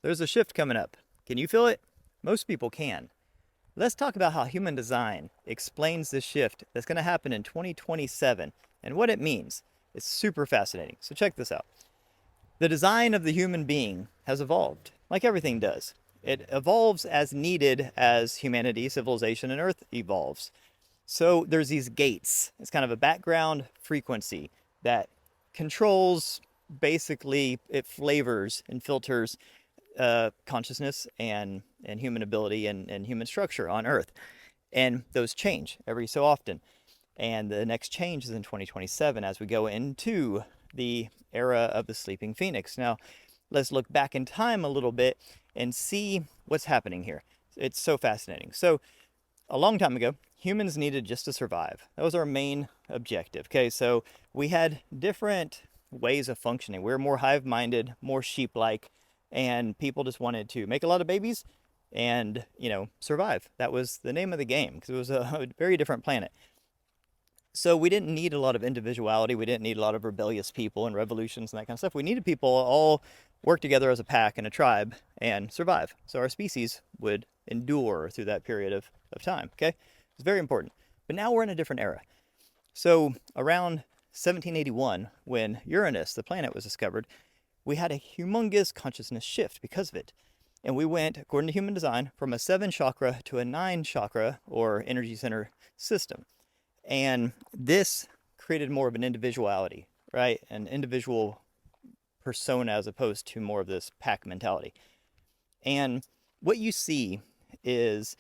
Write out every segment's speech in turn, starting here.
There's a shift coming up. Can you feel it? Most people can. Let's talk about how human design explains this shift that's going to happen in 2027 and what it means. It's super fascinating. So, check this out. The design of the human being has evolved, like everything does. It evolves as needed as humanity, civilization, and Earth evolves. So, there's these gates. It's kind of a background frequency that controls, basically, it flavors and filters consciousness and human ability and human structure on Earth. And those change every so often. And the next change is in 2027 as we go into the era of the sleeping phoenix. Now, let's look back in time a little bit and see what's happening here. It's so fascinating. So, a long time ago, humans needed just to survive. That was our main objective. Okay, so we had different ways of functioning. We were more hive minded, more sheep like, and people just wanted to make a lot of babies and, survive. That was the name of the game because it was a very different planet. So we didn't need a lot of individuality. We didn't need a lot of rebellious people and revolutions and that kind of stuff. We needed people all work together as a pack and a tribe and survive. So our species would endure through that period of time. Okay. It's very important. But now we're in a different era. So around 1781, when Uranus, the planet, was discovered, we had a humongous consciousness shift because of it. And we went, according to human design, from a 7 chakra to a 9 chakra or energy center system. And this created more of an individuality, right? An individual persona as opposed to more of this pack mentality. And what you see is,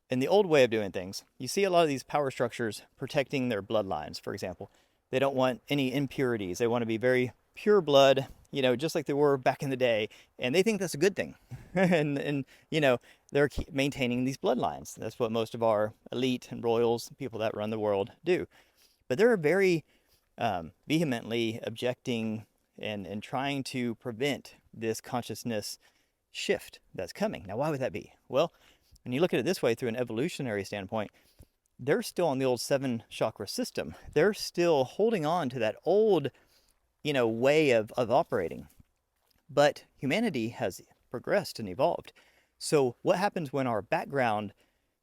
in the old way of doing things, you see a lot of these power structures protecting their bloodlines, for example. They don't want any impurities. They want to be very pure blood, just like they were back in the day. And they think that's a good thing. and they're maintaining these bloodlines. That's what most of our elite and royals, people that run the world, do. But they're very vehemently objecting and trying to prevent this consciousness shift that's coming. Now, why would that be? Well, when you look at it this way through an evolutionary standpoint, they're still on the old 7 chakra system. They're still holding on to that old, way of operating. But humanity has progressed and evolved. So what happens when our background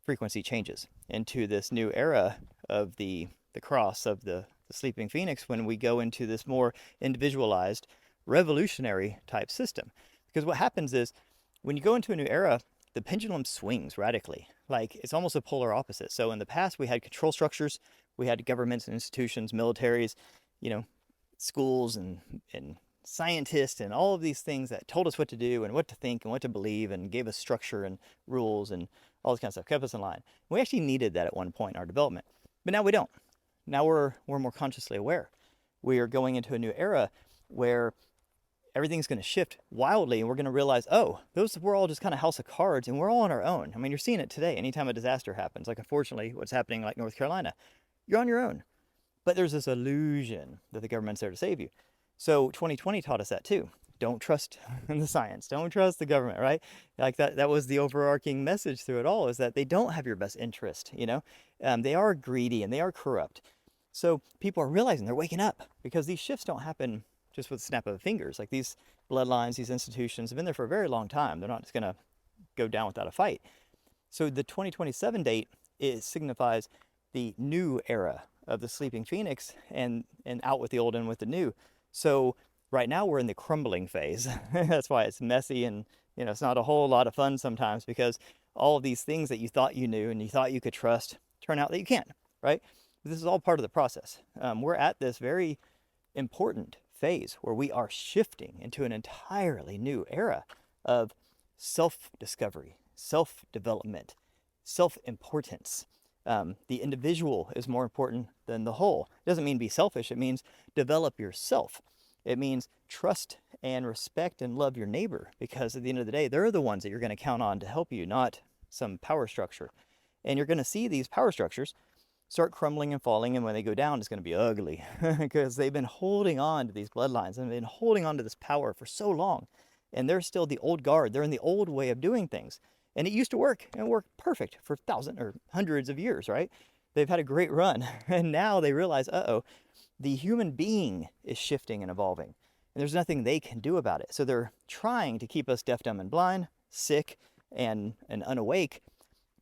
frequency changes into this new era of the cross of the sleeping phoenix, when we go into this more individualized, revolutionary type system? Because what happens is when you go into a new era, the pendulum swings radically. Like it's almost a polar opposite. So in the past, we had control structures, we had governments and institutions, militaries, schools and scientists and all of these things that told us what to do and what to think and what to believe and gave us structure and rules and all this kind of stuff, kept us in line. We actually needed that at one point in our development, but now we don't. Now we're more consciously aware. We are going into a new era where everything's going to shift wildly and we're going to realize, oh, those were all just kind of house of cards and we're all on our own. I mean, you're seeing it today. Anytime a disaster happens, like unfortunately what's happening like North Carolina, you're on your own. But there's this illusion that the government's there to save you. So 2020 taught us that too. Don't trust the science. Don't trust the government, right? Like that was the overarching message through it all, is that they don't have your best interest, They are greedy and they are corrupt. So people are realizing, they're waking up, because these shifts don't happen just with a snap of fingers. Like these bloodlines, these institutions have been there for a very long time. They're not just going to go down without a fight. So the 2027 date, it signifies the new era of the sleeping phoenix, and out with the old and with the new. So right now we're in the crumbling phase. That's why it's messy and it's not a whole lot of fun sometimes, because all of these things that you thought you knew and you thought you could trust turn out that you can't, right? This is all part of the process. We're at this very important phase where we are shifting into an entirely new era of self-discovery, self-development, self-importance. The individual is more important than the whole. It doesn't mean be selfish. It means develop yourself. It means trust and respect and love your neighbor, because at the end of the day, they're the ones that you're going to count on to help you, not some power structure. And you're going to see these power structures start crumbling and falling, and when they go down, it's going to be ugly because they've been holding on to these bloodlines and been holding on to this power for so long. And they're still the old guard. They're in the old way of doing things. And it used to work, and it worked perfect for thousands or hundreds of years, right? They've had a great run. And now they realize, the human being is shifting and evolving. and there's nothing they can do about it. So they're trying to keep us deaf, dumb, and blind, sick, and unawake,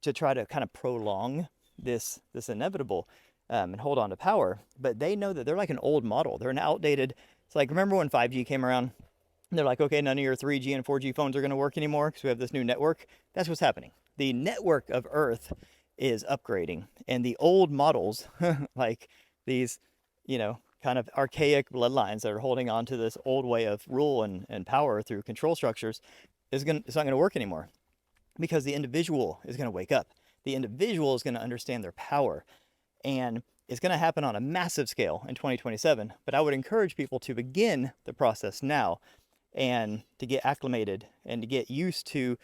to try to kind of prolong this inevitable, and hold on to power. But they know that they're like an old model. They're an outdated. It's like, remember when 5G came around? They're like, okay, none of your 3G and 4G phones are going to work anymore because we have this new network. That's what's happening. The network of Earth is upgrading, and the old models, like these, kind of archaic bloodlines that are holding on to this old way of rule and power through control structures, it's not going to work anymore, because the individual is going to wake up. The individual is going to understand their power, and it's going to happen on a massive scale in 2027. But I would encourage people to begin the process now, and to get acclimated and to get used to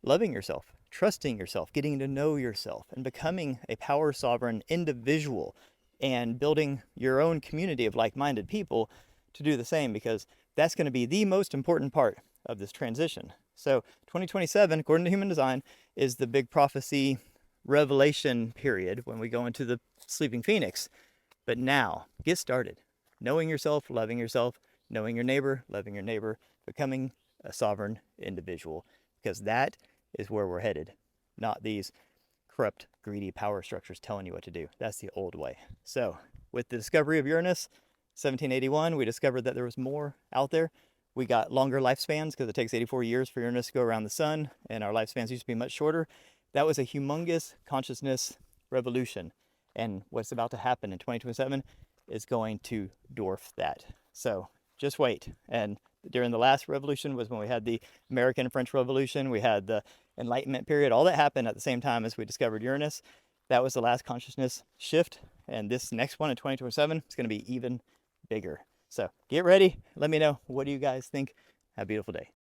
loving yourself, trusting yourself, getting to know yourself, and becoming a power sovereign individual, and building your own community of like-minded people to do the same, because that's going to be the most important part of this transition. So 2027, according to human design, is the big prophecy revelation period when we go into the sleeping phoenix. But now, get started. Knowing yourself, loving yourself, knowing your neighbor, loving your neighbor, becoming a sovereign individual, because that is where we're headed, not these corrupt, greedy power structures telling you what to do. That's the old way. So with the discovery of Uranus, 1781, we discovered that there was more out there. We got longer lifespans because it takes 84 years for Uranus to go around the sun, and our lifespans used to be much shorter. That was a humongous consciousness revolution. And what's about to happen in 2027 is going to dwarf that. So just wait. And during the last revolution was when we had the American and French Revolution. We had the Enlightenment period. All that happened at the same time as we discovered Uranus. That was the last consciousness shift. And this next one in 2027 is going to be even bigger. So get ready. Let me know. What do you guys think? Have a beautiful day.